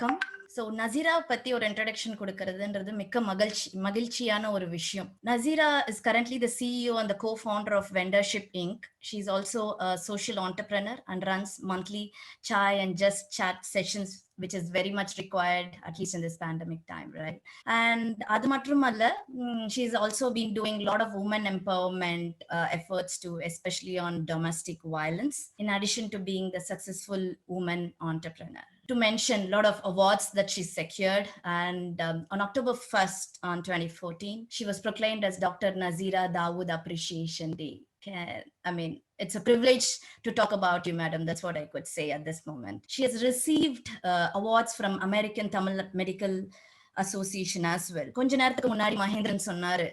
வணக்கம். ஸோ நசீரா பத்தி ஒரு இன்ட்ரடக்ஷன் கொடுக்கறதுன்றது மிக்க மகிழ்ச்சியான ஒரு விஷயம். Nazira is currently the CEO and the co-founder of Vendorship Inc. She's also a social entrepreneur and runs monthly chai and just chat sessions, which is very much required, at least in this pandemic time, right? And அது மட்டுமல்ல, she's also been doing a lot of women empowerment efforts too, especially on domestic violence, in addition to being the successful woman entrepreneur. To mention a lot of awards that she secured, and on October 1st on 2014 she was proclaimed as Dr. Nazira Dawood Appreciation Day. I mean, it's a privilege to talk about you, madam. That's what I could say at this moment. She has received awards from American Tamil Medical Association as well. கொஞ்ச நேரத்துக்கு முன்னாடி மகேந்திரன் சொன்னாரு,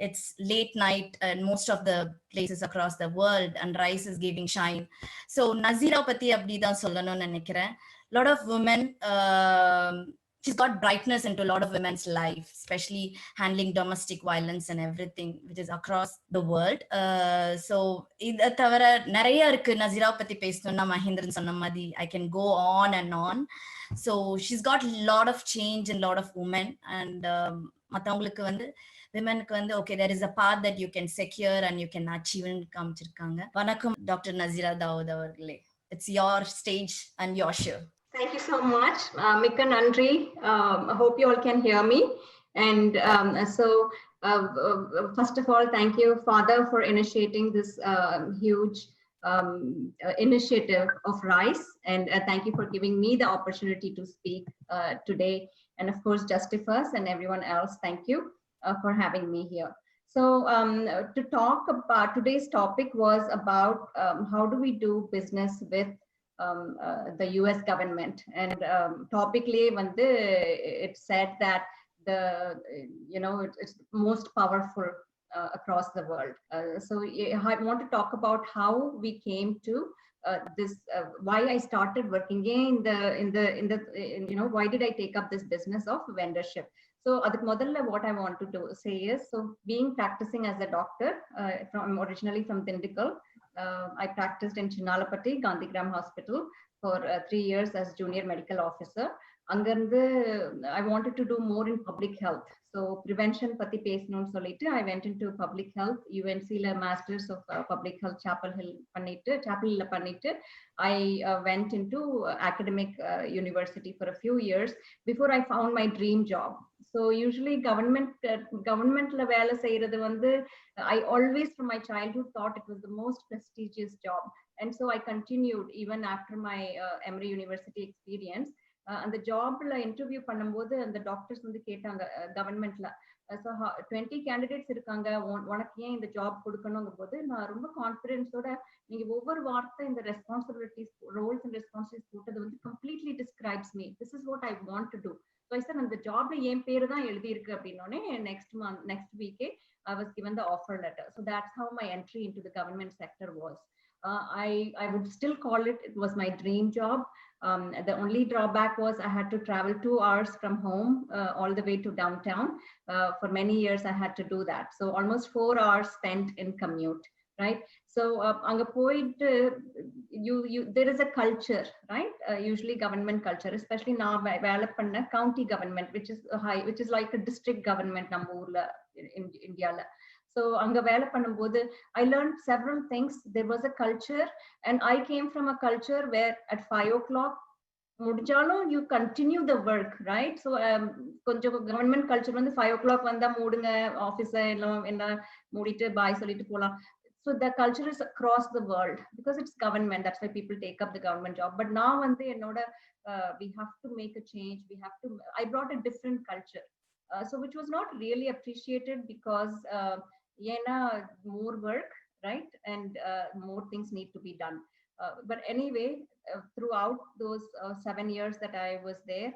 it's late night and most of the places across the world and rice is giving shine. So Nazira பத்தி அப்படிதான் சொல்லணும்னு நினைக்கிறேன். Lot of women, she's got brightness into a lot of women's life, especially handling domestic violence and everything, which is across the world. So இத தவிர நிறைய இருக்கு நசீரா பத்தி பேசணும்னா. மகேந்திரன் சொன்ன மாதிரி I can go on and on. So she's got a lot of change in a lot of women, and மத்தவங்களுக்கு வந்து womenக்கு வந்து okay, there is a path that you can secure and you can achieve ன்னு காமிச்சிருக்காங்க. வணக்கம் doctor Nazira Dawood அவர்களே. It's your stage and your show. Thank you so much, Mika Nandri. I hope you all can hear me. And first of all, thank you, Father, for initiating this huge initiative of RISE. And thank you for giving me the opportunity to speak today. And of course, Justifus and everyone else, thank you for having me here. So to talk about today's topic was about how do we do business with the US government, and topically when it said that it's most powerful across the world. So I want to talk about how we came to this, why I started working why did I take up this business of vendorship. So what I want to say is, so being practicing as a doctor, originally from Tindikal, I practiced in Chinalapatti Gandhigram Hospital for 3 years as junior medical officer. I wanted to do more in public health. So prevention pati pesanum solittu I went into public health. UNC la masters of public health Chapel Hill pannittu I went into academic university for a few years before I found my dream job. So usually government la vela seiradhu vandu I always from my childhood thought it was the most prestigious job, and so I continued even after my Emory University experience. அந்த ஜாப்ல interview பண்ணும்போது அந்த doctors வந்து கேட்டாங்க கவர்மெண்ட்ல, so 20 candidates இருக்காங்க, உனக்கு ஏன் இந்த ஜாப் கொடுக்கணுங்கும் போது நான் ரொம்ப கான்ஃபிடென்ஸோட, நீங்க ஒவ்வொரு வார்த்தை இந்த ரெஸ்பான்சிபிலிட்டிஸ், ரோல்ஸ் அண்ட் ரெஸ்பான்சிபிலிட்டிஸ் போட்டது வந்து completely describes me, this is what I want to do. So I sir அந்த ஜாப்ல என் பேரு தான் எழுதி இருக்கு அப்படின்னோடனே நெக்ஸ்ட் வீக்கே I was given the offer letter. So that's how my entry into the government sector was. I would still call it was my dream job. The only drawback was I had to travel 2 hours from home all the way to downtown. For many years I had to do that. So almost 4 hours spent in commute, right? So anga poidu there is a culture, right? Usually government culture, especially now vela panna county government, which is like a district government நம்ம ஊர்ல in India la. So anga vela பண்ணும்போது I learned several things. There was a culture, and I came from a culture where at 5 o'clock முடிஞ்சாலும் you continue the work, right? So கொஞ்சம் government culture வந்து 5 o'clock வந்தா மூடுங்க office எல்லாம் என்ன மூடிட்டு பாய் சொல்லிட்டு போலாம். So the culture is across the world because it's government. That's why people take up the government job. But now வந்து என்னோட we have to make a change. I brought a different culture. So which was not really appreciated because more work, right? And more things need to be done. But anyway, throughout those 7 years that I was there,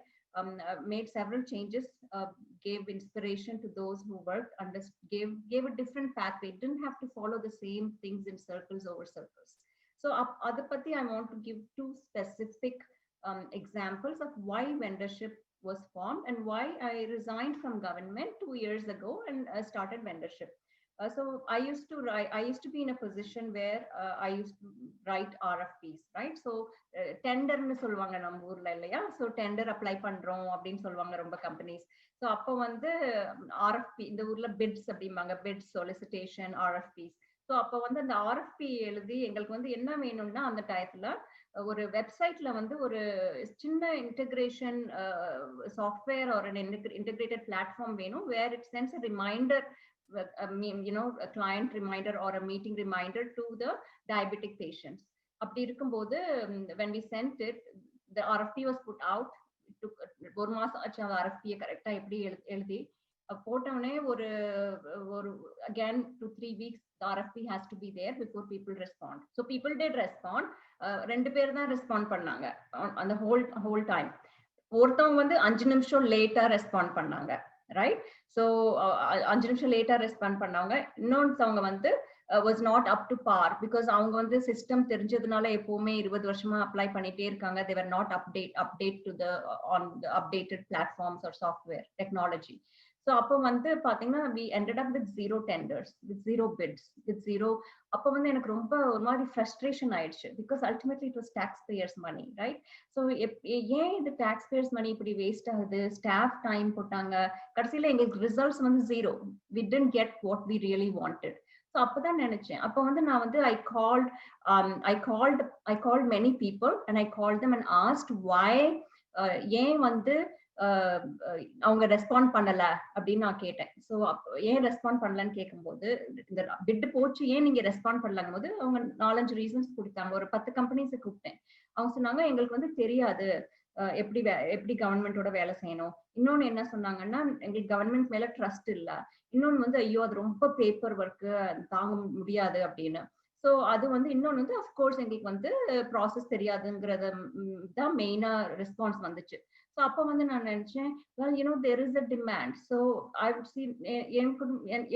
made several changes, gave inspiration to those who worked, and gave a different pathway. Didn't have to follow the same things in circles over circles. So adapati I want to give 2 specific examples of why vendorship was formed and why I resigned from government 2 years ago and started vendorship. So I used to be in a position where write RFPs, right? So tender னு சொல்வாங்க நம்ம ஊர்ல இல்லையா? So tender apply பண்றோம் அப்படின்னு சொல்வாங்க ரொம்ப companies. So அப்போ வந்து RFP இந்த ஊர்ல bids அப்படிம்பாங்க, bids, solicitation, RFPs. ஸோ அப்போ வந்து அந்த ஆர்எஃப்பி எழுதி எங்களுக்கு வந்து என்ன வேணும்னா அந்த டயத்துல ஒரு வெப்சைட்ல வந்து ஒரு சின்ன இன்டகிரேஷன் சாஃப்ட்வேர் ஒரு இன்டகிரேட்டட் பிளாட்ஃபார்ம் வேணும், where it sends a reminder, a client reminder or a meeting reminder to the diabetic patients. அப்படி இருக்கும்போது when we sent it, the RFP was put out. ஒரு மாசம் ஆச்சு அந்த RFP கரெக்டா எப்படி எழுதி போட்டவனே ஒரு again 2-3 weeks the RFP has to be there before people respond. So people did respond. ரெண்டு பேர் தான் ரெஸ்பாண்ட் பண்ணாங்க அந்த whole time. ஒருத்தவங்க வந்து 5 நிமிஷம் லேட்டா ரெஸ்பாண்ட் பண்ணாங்க, ரைட்? ஸோ 5 நிமிஷம் லேட்டா ரெஸ்பாண்ட் பண்ணாங்க. இன்னொருத்தவங்க வந்து was not up to par because அவங்க வந்து சிஸ்டம் தெரிஞ்சதுனால எப்பவுமே 20 வருஷமா அப்ளை பண்ணிட்டே இருக்காங்க. they were not update to the on the updated platforms or software technology. So அப்போ வந்து பாத்தீங்கன்னா we ended up with 0 tenders, with 0 bids, with 0. அப்போ வந்து எனக்கு ரொம்ப ஒரு மாதிரி frustration ஆயிடுச்சு because ultimately it was taxpayers money, right? So ஏன் இது taxpayers money இப்படி வேஸ்ட் ஆகுது? ஸ்டாஃப் டைம் போட்டாங்க, கடைசியில எங்களுக்கு ரிசல்ட்ஸ் வந்து 0. we didn't get what we really wanted. So அப்பதான் நினைச்சேன், அப்போ வந்து நான் வந்து I called many people and I called them and asked why ஏன் வந்து அவங்க ரெஸ்பாண்ட் பண்ணல அப்படின்னு நான் கேட்டேன். ஸோ ஏன் ரெஸ்பாண்ட் பண்ணலன்னு கேட்கும்போது இந்த பிட் போச்சு ஏன் நீங்க ரெஸ்பாண்ட் பண்ணலங்கும் போது அவங்க 4-5 ரீசன்ஸ் கொடுத்தாங்க. ஒரு 10 கம்பெனிஸை கூப்பிட்டேன். அவங்க சொன்னாங்க எங்களுக்கு வந்து தெரியாது எப்படி கவர்மெண்டோட வேலை செய்யணும். இன்னொன்னு என்ன சொன்னாங்கன்னா எங்களுக்கு கவர்மெண்ட் மேல ட்ரஸ்ட் இல்ல. இன்னொன்னு வந்து ஐயோ அது ரொம்ப பேப்பர் ஒர்க்கு தாங்க முடியாது அப்படின்னு. ஸோ அது வந்து இன்னொன்னு வந்து அஃப்கோர்ஸ் எங்களுக்கு வந்து ப்ராசஸ் தெரியாதுங்கிறத தான் மெயினா ரெஸ்பான்ஸ் வந்துச்சு. ஸோ அப்போ வந்து நான் நினைச்சேன், well there is a demand. So I would see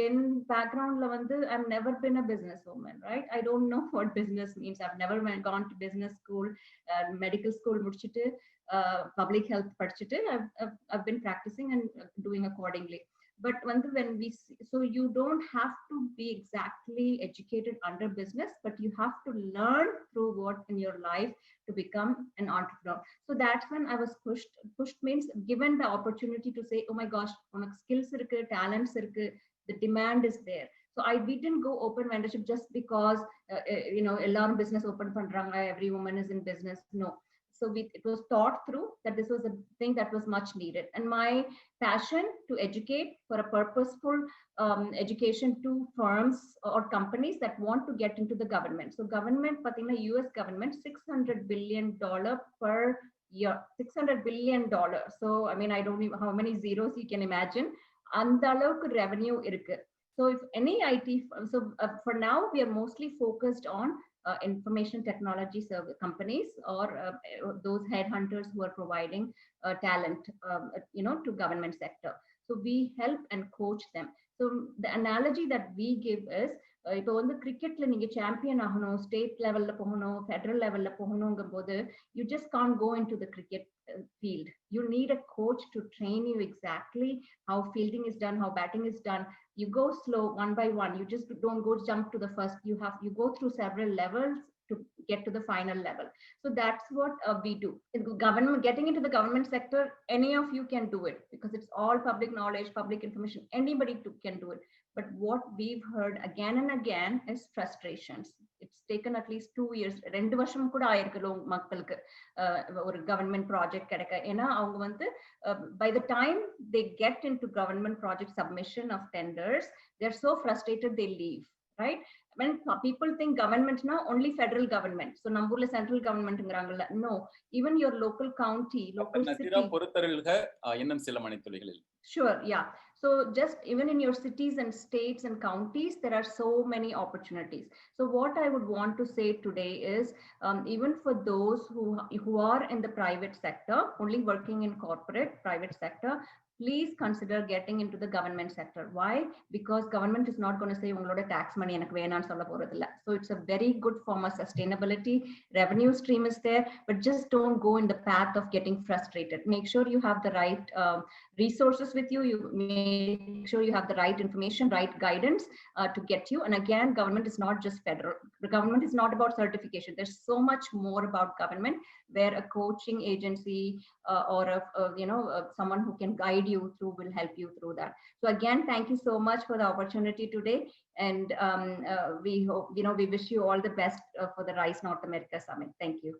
என் பேக்ரவுண்ட்ல வந்து I've never been a business woman, right? I don't know what business means. I've never gone to business school, medical school முடிச்சிட்டு public health படிச்சிட்டு I've been practicing and doing accordingly. But when we see, so you don't have to be exactly educated under business, but you have to learn through what in your life to become an entrepreneur. So that's when I was pushed means given the opportunity to say, oh my gosh, unak skills irukku, talents irukku, the demand is there. So we didn't go open mentorship just because ellarum business open pandranga, every woman is in business. No. So it was thought through that this was a thing that was much needed. And my passion to educate for a purposeful education to firms or companies that want to get into the government. So government, pathina US government, $600 billion per year, $600 billion. So I mean, I don't know how many zeros you can imagine. அந்த அளவுக்கு revenue இருக்கு. So if any IT, so for now we are mostly focused on information technology service companies or those headhunters who are providing talent to government sector. So we help and coach them. So the analogy that we give is இப்போ வந்து கிரிக்கெட்ல நீங்க champion ஆகணும், state லெவல்ல போகணும், federal லெவல்ல போகணுங்கும் போது you just can't go into the cricket field. You need a coach to train you exactly how fielding is done, how batting is done. You go slow one by one. You just don't go jump to the first. You go through several levels to get to the final level. So that's what we do. In government, getting into the government sector, any of you can do it because it's all public knowledge, public information. Anybody can do it. But what we've heard again and again is frustrations. It's taken at least 2 years. 2 வருஷம் கூட ஆயிருக்குல மக்களுக்கு ஒரு government project கிடைக்க. ஏன்னா அவங்க வந்து by the time they get into government project submission of tenders, they're so frustrated they leave, right? When people think government na only federal government, so நம்பூர்ல central government ங்கறாங்கல்ல, no, even your local county, local city பொறுத்தருள்க இன்னும் சில மணித்துளிகளில். Sure, yeah. So just even in your cities and states and counties, there are so many opportunities. So what I would want to say today is, even for those who are in the private sector, only working in corporate private sector, please consider getting into the government sector. Why? Because government is not going to say ungalode tax money enak venanu solla poradilla. So it's a very good form of sustainability. Revenue stream is there, but just don't go in the path of getting frustrated. Make sure you have the right resources with you. You make sure you have the right information, right guidance to get you. And again, government is not just federal. The government is not about certification. There's so much more about government, where a coaching agency or someone who can guide you through will help you through that. So again, thank you so much for the opportunity today, and we hope, we wish you all the best for the RISE North America Summit. Thank you.